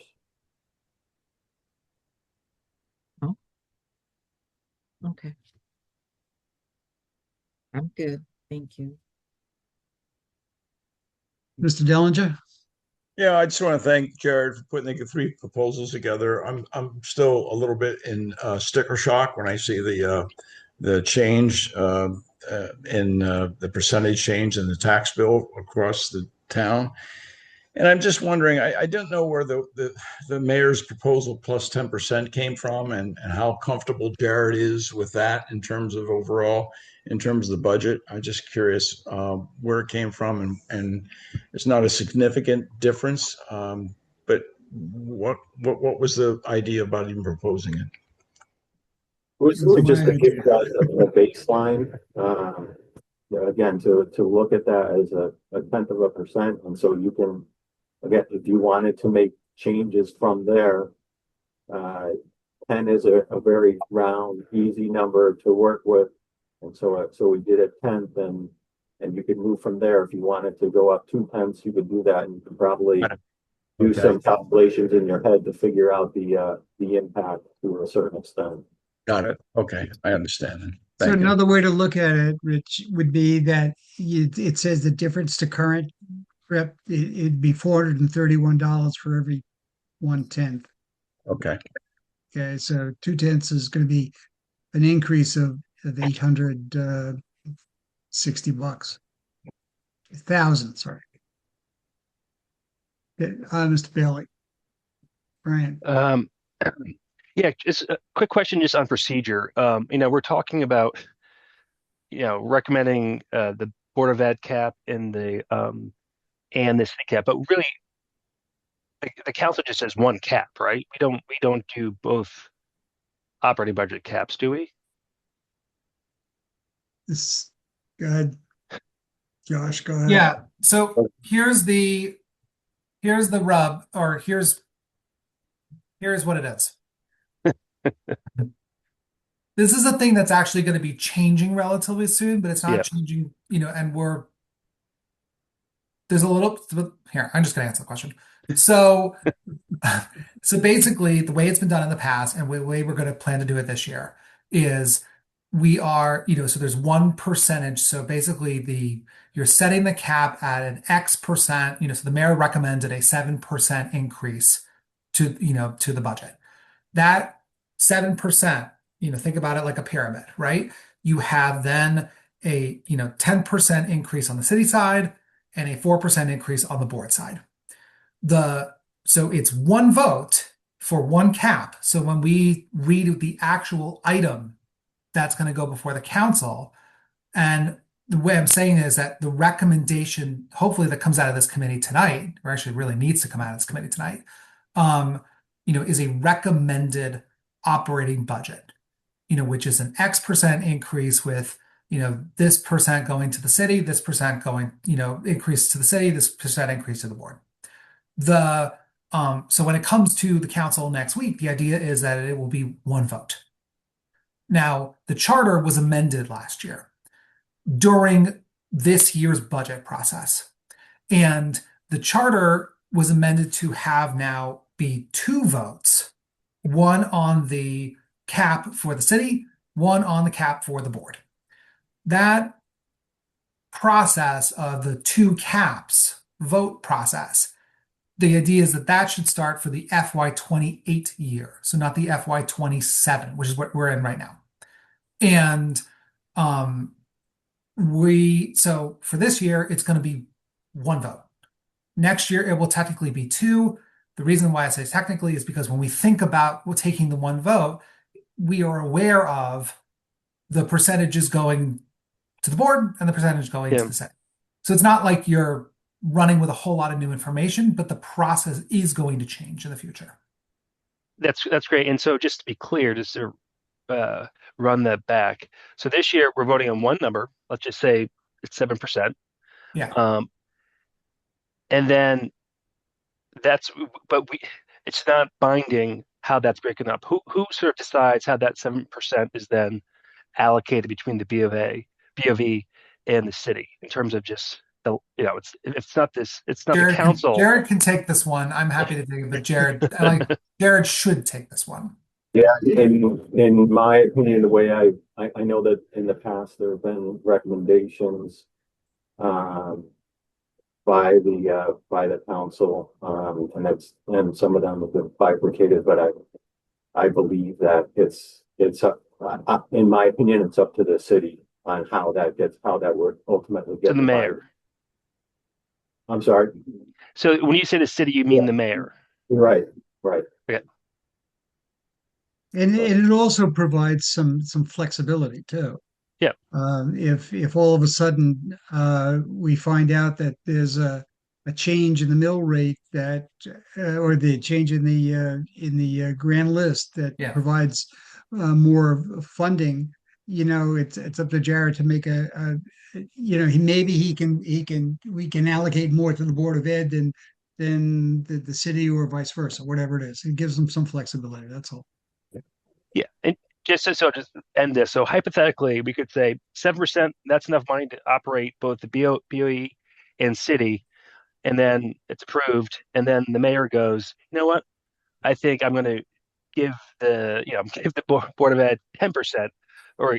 Speaker 9: Okay. I'm good. Thank you.
Speaker 1: Mr. Dellinger?
Speaker 10: Yeah, I just want to thank Jared for putting the three proposals together. I'm still a little bit in sticker shock when I see the change in the percentage change in the tax bill across the town. And I'm just wondering, I don't know where the mayor's proposal plus 10% came from and how comfortable Jared is with that in terms of overall, in terms of the budget. I'm just curious where it came from, and it's not a significant difference. But what was the idea about even proposing it?
Speaker 3: It was really just to give you guys a baseline. Again, to look at that as a 0.1%, and so you can, again, if you wanted to make changes from there, 10 is a very round, easy number to work with, and so we did a 10th, and you could move from there. If you wanted to go up 0.2, you could do that, and you could probably do some calculations in your head to figure out the impact to a certain extent.
Speaker 10: Got it. Okay, I understand.
Speaker 1: So another way to look at it, Rich, would be that it says the difference to current rep, it'd be $431 for every 1/10.
Speaker 10: Okay.
Speaker 1: Okay, so 2/10 is going to be an increase of $860. $1,000, sorry. Mr. Bailey. Brian.
Speaker 6: Yeah, just a quick question just on procedure. We're talking about, recommending the Board of Ed cap and the city cap, but really the council just says one cap, right? We don't do both operating budget caps, do we?
Speaker 1: Go ahead. Josh, go ahead.
Speaker 2: Yeah. So here's the rub, or here's what it is. This is a thing that's actually going to be changing relatively soon, but it's not changing, and there's a little here. I'm just going to answer the question. So basically the way it's been done in the past and the way we're going to plan to do it this year is we are, so there's 1%. So basically you're setting the cap at an X%, so the mayor recommended a 7% increase to the budget. That 7%, think about it like a pyramid, right? You have then a, 10% increase on the city side and a 4% increase on the board side. So it's one vote for one cap. So when we read the actual item that's going to go before the council, and the way I'm saying is that the recommendation, hopefully that comes out of this committee tonight, or actually really needs to come out of this committee tonight, is a recommended operating budget, which is an X% increase with, this percent going to the city, this percent going, increase to the city, this percent increase to the board. So when it comes to the council next week, the idea is that it will be one vote. Now, the charter was amended last year during this year's budget process. And the charter was amended to have now be two votes, one on the cap for the city, one on the cap for the board. That process of the two caps vote process, the idea is that should start for the FY28 year, so not the FY27, which is what we're in right now. And so for this year, it's going to be one vote. Next year, it will technically be two. The reason why I say technically is because when we think about taking the one vote, we are aware of the percentages going to the board and the percentage going to the Senate. So it's not like you're running with a whole lot of new information, but the process is going to change in the future.
Speaker 6: That's great. And so just to be clear, just to run that back. So this year we're voting on one number. Let's just say it's 7%.
Speaker 2: Yeah.
Speaker 6: And then it's not binding how that's breaking up. Who sort of decides how that 7% is then allocated between the BOV and the city in terms of just the, it's not
Speaker 2: Jared
Speaker 6: the council.
Speaker 2: Jared can take this one. I'm happy to take it, but Jared should take this one.
Speaker 3: Yeah, in my opinion, the way I know that in the past there have been recommendations by the council, and some of them have been bifurcated, but I believe that it's up, in my opinion, it's up to the city on how that would ultimately get
Speaker 6: To the mayor.
Speaker 3: I'm sorry.
Speaker 6: So when you say the city, you mean the mayor?
Speaker 3: Right.
Speaker 6: Okay.
Speaker 1: And it also provides some flexibility too.
Speaker 6: Yeah.
Speaker 1: If all of a sudden we find out that there's a change in the mill rate that or the change in the grand list that provides more funding, it's up to Jared to make we can allocate more to the Board of Ed than the city or vice versa, whatever it is. It gives them some flexibility. That's all.
Speaker 6: Yeah, and just end this. So hypothetically, we could say 7%. That's enough money to operate both the BOE and city, and then it's approved. And then the mayor goes, you know what? I think I'm going to give the Board of Ed 10%, or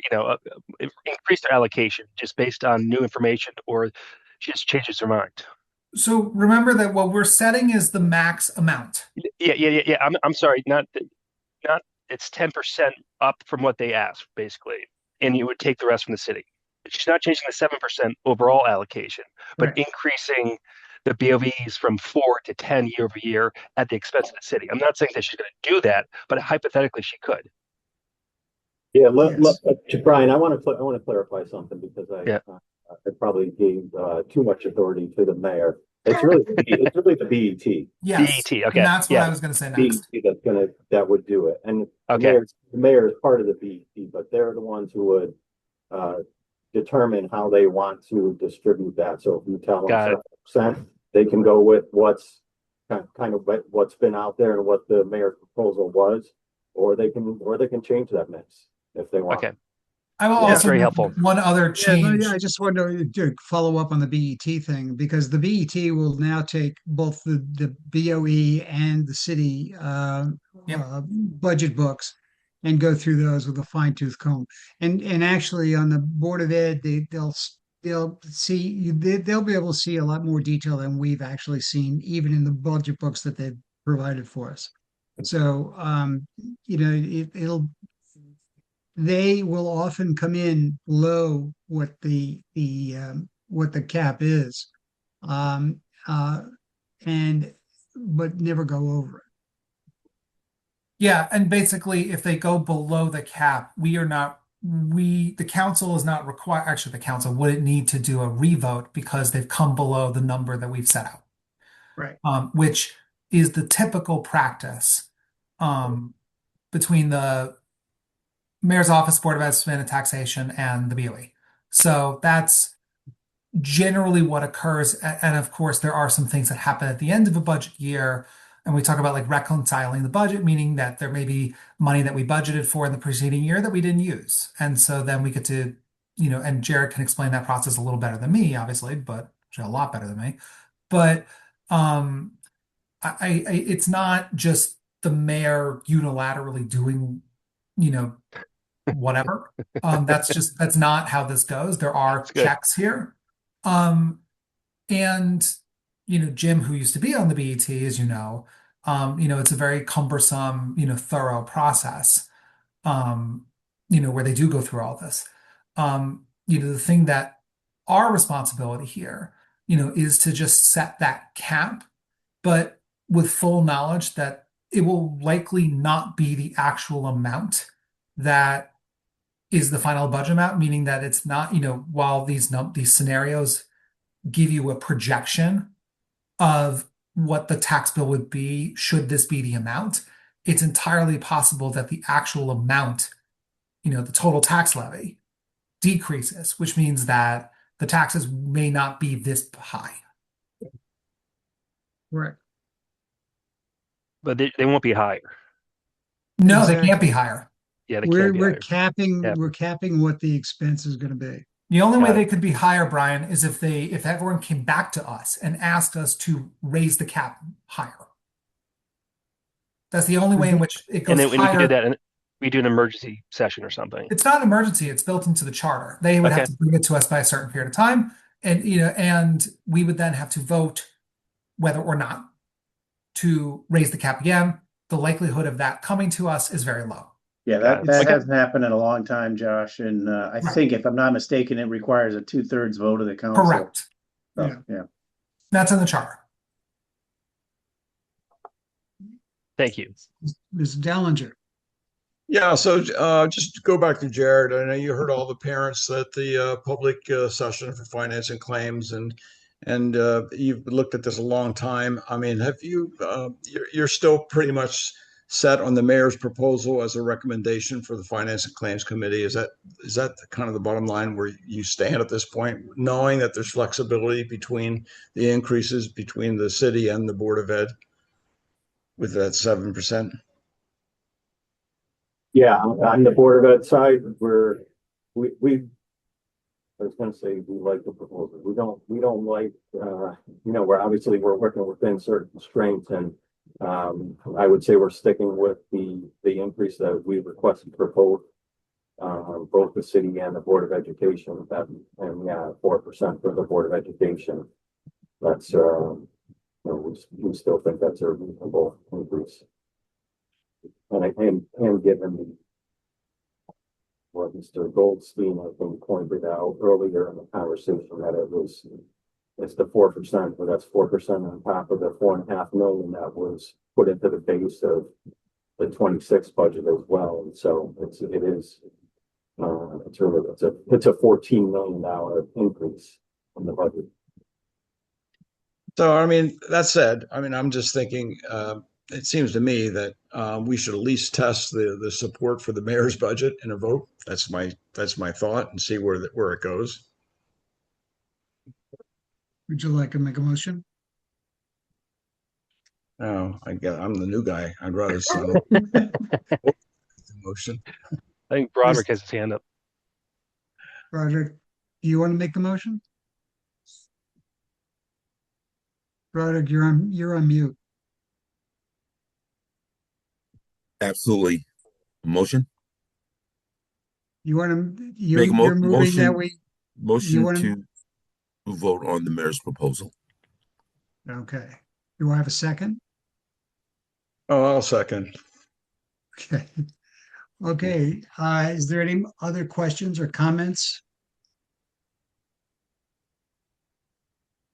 Speaker 6: increase their allocation just based on new information, or she just changes her mind.
Speaker 2: So remember that what we're setting is the max amount.
Speaker 6: Yeah. I'm sorry, not. It's 10% up from what they asked, basically, and you would take the rest from the city. She's not changing the 7% overall allocation, but increasing the BOVs from 4 to 10 year over year at the expense of the city. I'm not saying that she's going to do that, but hypothetically she could.
Speaker 3: Yeah, Brian, I want to clarify something because I probably gave too much authority to the mayor. It's really the BET.
Speaker 2: Yes.
Speaker 6: BET, okay.
Speaker 2: And that's what I was going to say next.
Speaker 3: BET that would do it. And the mayor is part of the BET, but they're the ones who would determine how they want to distribute that. So if you tell them 7%, they can go with what's kind of what's been out there and what the mayor's proposal was, or they can change that mix if they want.
Speaker 6: Okay.
Speaker 2: I will also
Speaker 6: very helpful.
Speaker 2: One other change.
Speaker 1: I just want to follow up on the BET thing, because the BET will now take both the BOE and the city budget books and go through those with a fine-tooth comb. And actually on the Board of Ed, they'll be able to see a lot more detail than we've actually seen, even in the budget books that they've provided for us. So they will often come in below what the cap is, but never go over it.
Speaker 2: Yeah, and basically, if they go below the cap, the council is not required. Actually, the council wouldn't need to do a revote because they've come below the number that we've set out,
Speaker 1: right?
Speaker 2: Which is the typical practice between the Mayor's Office, Board of Estimate and Taxation, and the BOE. So that's generally what occurs. And of course, there are some things that happen at the end of a budget year. And we talk about like reconciling the budget, meaning that there may be money that we budgeted for in the preceding year that we didn't use. And so then we get to, and Jared can explain that process a little better than me, obviously, but a lot better than me. But it's not just the mayor unilaterally doing, whatever. That's not how this goes. There are checks here. And Jim, who used to be on the BET, as it's a very cumbersome, thorough process, where they do go through all this. The thing that our responsibility here, is to just set that cap, but with full knowledge that it will likely not be the actual amount that is the final budget amount, meaning that it's not, while these scenarios give you a projection of what the tax bill would be should this be the amount. It's entirely possible that the actual amount, the total tax levy decreases, which means that the taxes may not be this high.
Speaker 1: Correct.
Speaker 6: But they won't be higher.
Speaker 2: No, they
Speaker 1: Exactly.
Speaker 2: can't be higher.
Speaker 6: Yeah, they
Speaker 1: We're
Speaker 6: can't be
Speaker 1: we're
Speaker 6: higher.
Speaker 1: capping
Speaker 6: Yep.
Speaker 1: we're capping what the expense is going to be.
Speaker 2: The only way
Speaker 6: Got it.
Speaker 2: they could be higher, Brian, is if everyone came back to us and asked us to raise the cap higher. That's the only way in which it goes
Speaker 6: And then we
Speaker 2: higher.
Speaker 6: can do that, and we do an emergency session or something.
Speaker 2: It's not an emergency, it's built into the charter. They would have
Speaker 6: Okay.
Speaker 2: to bring it to us by a certain period of time. And and we would then have to vote whether or not to raise the cap again. The likelihood of that coming to us is very low.
Speaker 5: Yeah,
Speaker 6: Got
Speaker 5: that
Speaker 6: it. Okay.
Speaker 5: hasn't happened in a long time, Josh, and I
Speaker 2: Right.
Speaker 5: think if I'm not mistaken, it requires a 2/3 vote of the council.
Speaker 2: Correct.
Speaker 5: So,
Speaker 1: Yeah.
Speaker 5: yeah.
Speaker 2: That's in the charter.
Speaker 6: Thank you.
Speaker 1: Mr. Dellinger.
Speaker 10: Yeah, so just to go back to Jared, I know you heard all the parents at the public session for finance and claims, and you've looked at this a long time. I mean, have you? You're still pretty much set on the mayor's proposal as a recommendation for the finance and claims committee. Is that kind of the bottom line where you stand at this point, knowing that there's flexibility between the increases between the city and the Board of Ed with that 7%?
Speaker 3: Yeah, on the Board of Ed side, we I was gonna say, we like the proposal. We don't like, we're working within certain constraints, and I would say we're sticking with the increase that we requested for both the city and the Board of Education, and yeah, 4% for the Board of Education. That's, we still think that's a reasonable increase. And given what Mr. Goldstein, I think, pointed out earlier in the conversation, that it's the 4%, but that's 4% on top of the 4.5 million that was put into the base of the 26 budget as well. And so it's a $14 million increase in the budget.
Speaker 10: So, I mean, that said, I mean, I'm just thinking, it seems to me that we should at least test the support for the mayor's budget in a vote. That's my thought, and see where it goes.
Speaker 1: Would you like to make a motion?
Speaker 10: Oh, I'm the new guy. I'd rather see the motion.
Speaker 6: I think Broderick has his hand up.
Speaker 1: Roger, do you want to make the motion? Roger, you're on mute.
Speaker 7: Absolutely. Motion?
Speaker 1: You want to,
Speaker 7: Make a
Speaker 1: you're moving that
Speaker 7: motion.
Speaker 1: way?
Speaker 7: Motion
Speaker 1: wanna-
Speaker 7: to vote on the mayor's proposal.
Speaker 1: Okay. Do I have a second?
Speaker 10: Oh, I'll second.
Speaker 1: Okay. Okay, is there any other questions or comments?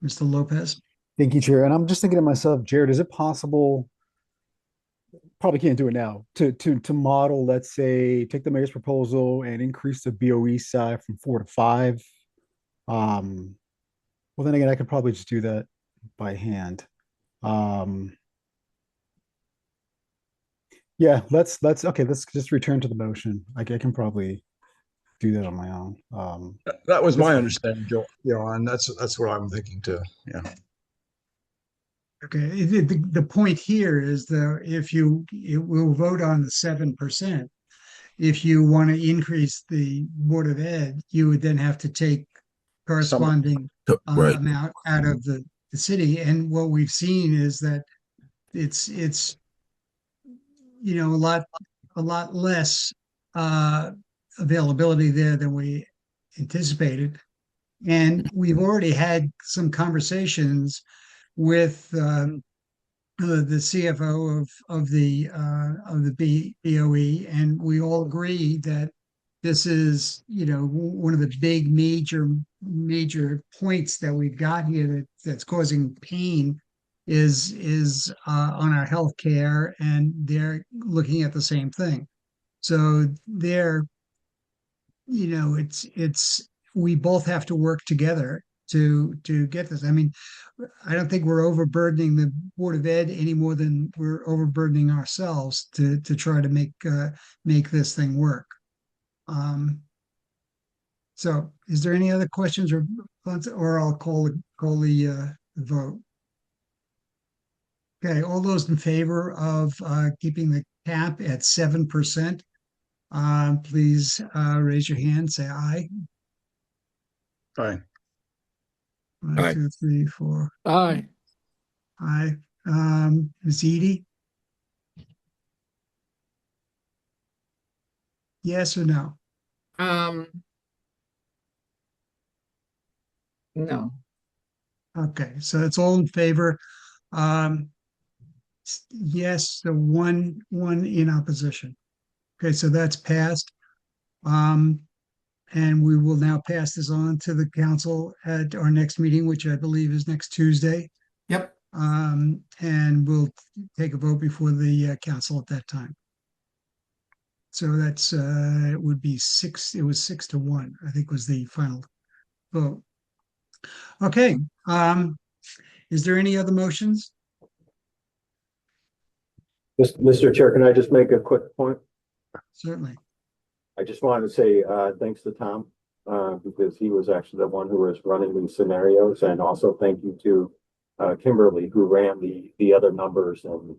Speaker 1: Mr. Lopez?
Speaker 4: Thank you, Chair. And I'm just thinking to myself, Jared, is it possible? Probably can't do it now. To model, let's say, take the mayor's proposal and increase the BOE side from 4 to 5. Well, then again, I could probably just do that by hand. Yeah, let's just return to the motion. I can probably do that on my own.
Speaker 10: That was my understanding, Johan. That's what I'm thinking too. Yeah.
Speaker 1: Okay, the point here is that we'll vote on the 7%. If you want to increase the Board of Ed, you would then have to take corresponding
Speaker 7: Right.
Speaker 1: amount out of the city. And what we've seen is that it's a lot less availability there than we anticipated. And we've already had some conversations with the CFO of the BOE, and we all agree that this is, one of the big major points that we've got here that's causing pain is on our healthcare, and they're looking at the same thing. So we both have to work together to get this. I mean, I don't think we're overburdening the Board of Ed any more than we're overburdening ourselves to try to make this thing work. So is there any other questions or I'll call the vote. Okay, all those in favor of keeping the cap at 7%, please raise your hand, say aye.
Speaker 10: Aye.
Speaker 1: One,
Speaker 7: Aye.
Speaker 1: 2, 3, 4.
Speaker 8: Aye.
Speaker 1: Aye. Ms. Edie? Yes or no?
Speaker 9: No.
Speaker 1: Okay, so it's all in favor. Yes, the one in opposition. Okay, so that's passed. And we will now pass this on to the council at our next meeting, which I believe is next Tuesday.
Speaker 2: Yep.
Speaker 1: And we'll take a vote before the council at that time. So that's it would be 6-1, I think was the final vote. Okay. Is there any other motions?
Speaker 3: Mr. Chair, can I just make a quick point?
Speaker 1: Certainly.
Speaker 3: I just wanted to say, thanks to Tom, because he was actually the one who was running these scenarios, and also thank you to Kimberly, who ran the other numbers and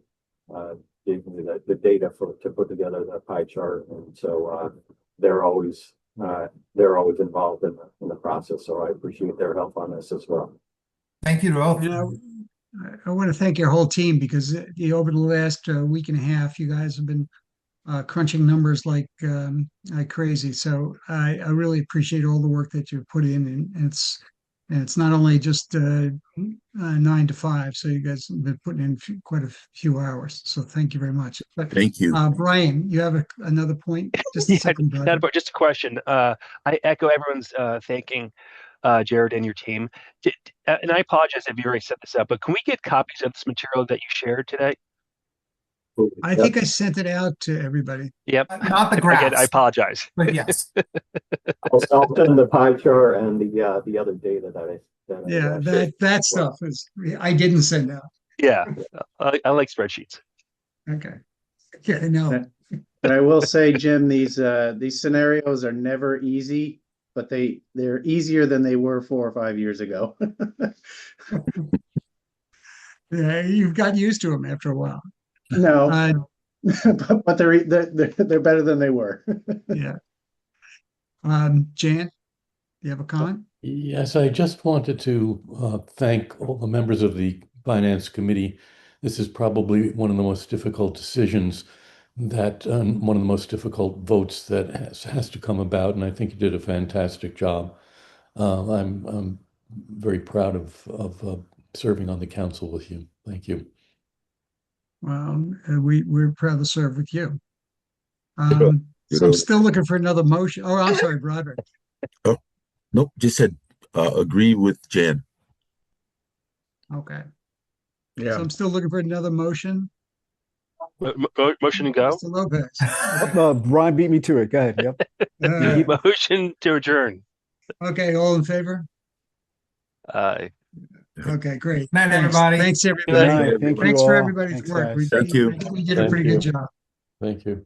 Speaker 3: gave me the data to put together the pie chart. And so they're always involved in the process. So I appreciate their help on this as well.
Speaker 2: Thank you to both.
Speaker 1: You know, I want to thank your whole team because over the last week and a half, you guys have been crunching numbers like crazy. So I really appreciate all the work that you've put in, and it's not only just 9 to 5. So you guys have been putting in quite a few hours. So thank you very much. But,
Speaker 7: Thank you.
Speaker 1: Brian, you have another point? Just a
Speaker 6: Yeah,
Speaker 1: second, brother.
Speaker 6: just a question. I echo everyone's thanking Jared and your team. And I apologize if you already set this up, but can we get copies of this material that you shared today?
Speaker 1: I think I sent it out to everybody.
Speaker 6: Yep.
Speaker 2: Not the
Speaker 6: Again,
Speaker 2: graphs,
Speaker 6: I apologize.
Speaker 2: but yes.
Speaker 3: I'll send the pie chart and the other data that I
Speaker 1: Yeah,
Speaker 3: shared.
Speaker 1: that stuff is I didn't send out.
Speaker 6: Yeah, I like spreadsheets.
Speaker 1: Okay. Okay, no.
Speaker 5: And I will say, Jim, these scenarios are never easy, but they're easier than they were 4 or 5 years ago.
Speaker 1: Yeah, you've got used to them after a while.
Speaker 5: No, but they're better than they were.
Speaker 1: Yeah. Jan, do you have a comment?
Speaker 11: Yes, I just wanted to thank all the members of the Finance Committee. This is probably one of the most difficult decisions one of the most difficult votes that has to come about, and I think you did a fantastic job. I'm very proud of serving on the council with you. Thank you.
Speaker 1: Well, we're proud to serve with you. So I'm still looking for another motion. Oh, I'm sorry, Broderick.
Speaker 7: Oh, nope. Just said agree with Jan.
Speaker 1: Okay.
Speaker 10: Yeah.
Speaker 1: So I'm still looking for another motion.
Speaker 6: Motion to go.
Speaker 1: Mr. Lopez.
Speaker 4: Brian beat me to it. Go ahead. Yep.
Speaker 6: Motion to adjourn.
Speaker 1: Okay, all in favor?
Speaker 6: Aye.
Speaker 1: Okay, great.
Speaker 2: Night,
Speaker 1: Thanks.
Speaker 2: everybody.
Speaker 1: Thanks,
Speaker 4: Good
Speaker 1: everybody.
Speaker 4: night. Thank you
Speaker 1: Thanks for
Speaker 4: all.
Speaker 1: everybody's
Speaker 4: Thanks,
Speaker 1: work.
Speaker 4: guys.
Speaker 7: Thank you.
Speaker 1: I think we did a pretty good job.
Speaker 11: Thank you.